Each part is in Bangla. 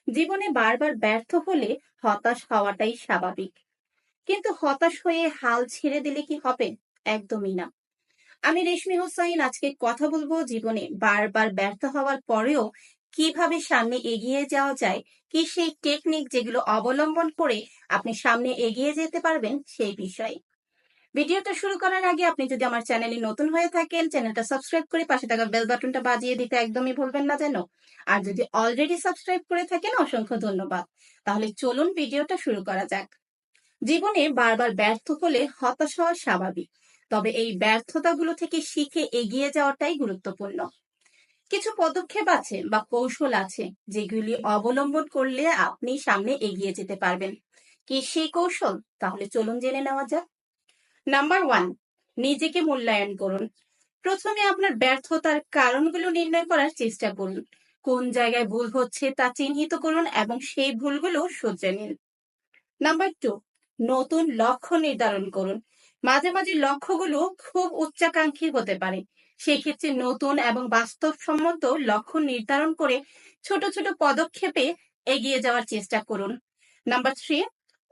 জীবনে বারবার ব্যর্থ হলে হতাশ হওয়াটাই স্বাভাবিক। কিন্তু হতাশ হয়ে হাল ছেড়ে দিলে কি হবে? একদমই না। আমি রেশমি হোসাইন আজকে কথা বলবো জীবনে বারবার ব্যর্থ হওয়ার পরেও কিভাবে সামনে এগিয়ে যাওয়া যায়, কি সেই টেকনিক যেগুলো অবলম্বন করে আপনি সামনে এগিয়ে যেতে পারবেন সেই বিষয়ে। ভিডিওটা শুরু করার আগে আপনি যদি আমার চ্যানেলে নতুন হয়ে থাকেন, চ্যানেলটা সাবস্ক্রাইব করে পাশে থাকা বেল বাটনটা বাজিয়ে দিতে একদমই ভুলবেন না যেন। আর যদি অলরেডি সাবস্ক্রাইব করে থাকেন, অসংখ্য ধন্যবাদ। তাহলে চলুন ভিডিওটা শুরু করা যাক। জীবনে বারবার ব্যর্থ হলে হতাশ হওয়া স্বাভাবিক। তবে এই ব্যর্থতাগুলো থেকে শিখে এগিয়ে যাওয়াটাই গুরুত্বপূর্ণ। কিছু পদক্ষেপ আছে বা কৌশল আছে যেগুলি অবলম্বন করলে আপনি সামনে এগিয়ে যেতে পারবেন। কি সেই কৌশল? তাহলে চলুন জেনে নেওয়া যাক। নাম্বার ওয়ান, নিজেকে মূল্যায়ন করুন। প্রথমে আপনার ব্যর্থতার কারণগুলো নির্ণয় করার চেষ্টা করুন। কোন জায়গায় ভুল হচ্ছে তা চিহ্নিত করুন এবং সেই ভুলগুলো শুধরে নিন। নাম্বার টু, নতুন লক্ষ্য নির্ধারণ করুন। মাঝে মাঝে লক্ষ্যগুলো খুব উচ্চাকাঙ্ক্ষী হতে পারে। সেক্ষেত্রে নতুন এবং বাস্তবসম্মত লক্ষ্য নির্ধারণ করে ছোট ছোট পদক্ষেপে এগিয়ে যাওয়ার চেষ্টা করুন। নাম্বার থ্রি,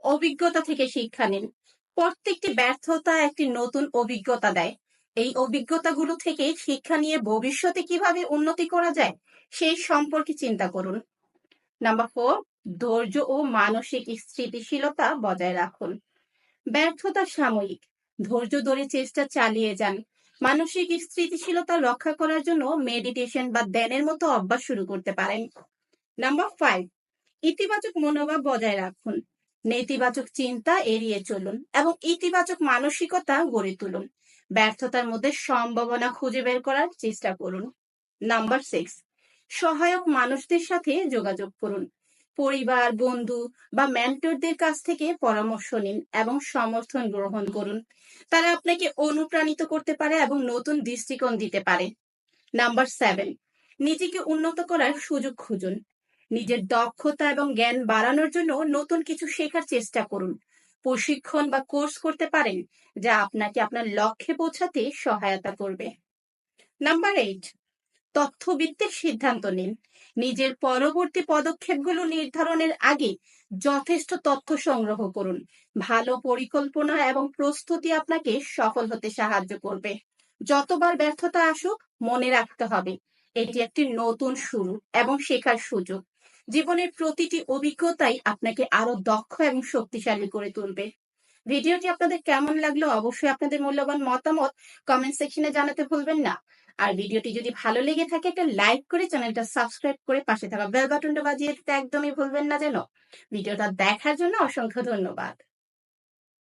অভিজ্ঞতা থেকে শিক্ষা নিন। প্রত্যেকটি ব্যর্থতা একটি নতুন অভিজ্ঞতা দেয়। এই অভিজ্ঞতাগুলো থেকে শিক্ষা নিয়ে ভবিষ্যতে কিভাবে উন্নতি করা যায় সেই সম্পর্কে চিন্তা করুন। নাম্বার ফোর, ধৈর্য ও মানসিক স্থিতিশীলতা বজায় রাখুন। ব্যর্থতা সাময়িক, ধৈর্য ধরে চেষ্টা চালিয়ে যান। মানসিক স্থিতিশীলতা রক্ষা করার জন্য মেডিটেশন বা ধ্যানের মতো অভ্যাস শুরু করতে পারেন। নাম্বার ফাইভ, ইতিবাচক মনোভাব বজায় রাখুন। নেতিবাচক চিন্তা এড়িয়ে চলুন এবং ইতিবাচক মানসিকতা গড়ে তুলুন। ব্যর্থতার মধ্যে সম্ভাবনা খুঁজে বের করার চেষ্টা করুন। নাম্বার সিক্স, সহায়ক মানুষদের সাথে যোগাযোগ করুন। পরিবার, বন্ধু বা মেন্টরদের কাছ থেকে পরামর্শ নিন এবং সমর্থন গ্রহণ করুন। তারা আপনাকে অনুপ্রাণিত করতে পারে এবং নতুন দৃষ্টিকোণ দিতে পারে। নাম্বার সেভেন, নিজেকে উন্নত করার সুযোগ খুঁজুন। নিজের দক্ষতা এবং জ্ঞান বাড়ানোর জন্য নতুন কিছু শেখার চেষ্টা করুন। প্রশিক্ষণ বা কোর্স করতে পারেন যা আপনাকে আপনার লক্ষ্যে পৌঁছাতে সহায়তা করবে। নাম্বার এইট, তথ্যভিত্তিক সিদ্ধান্ত নিন। নিজের পরবর্তী পদক্ষেপগুলো নির্ধারণের আগে যথেষ্ট তথ্য সংগ্রহ করুন। ভালো পরিকল্পনা এবং প্রস্তুতি আপনাকে সফল হতে সাহায্য করবে। যতবার ব্যর্থতা আসুক, মনে রাখতে হবে এটি একটি নতুন শুরু এবং শেখার সুযোগ। জীবনের প্রতিটি অভিজ্ঞতাই আপনাকে আরো দক্ষ এবং শক্তিশালী করে তুলবে। ভিডিওটি আপনাদের কেমন লাগলো অবশ্যই আপনাদের মূল্যবান মতামত কমেন্ট সেকশনে জানাতে ভুলবেন না। আর ভিডিওটি যদি ভালো লেগে থাকে একটা লাইক করে চ্যানেলটা সাবস্ক্রাইব করে পাশে থাকা বেল বাটনটা বাজিয়ে দিতে একদমই ভুলবেন না যেন। ভিডিওটা দেখার জন্য অসংখ্য ধন্যবাদ।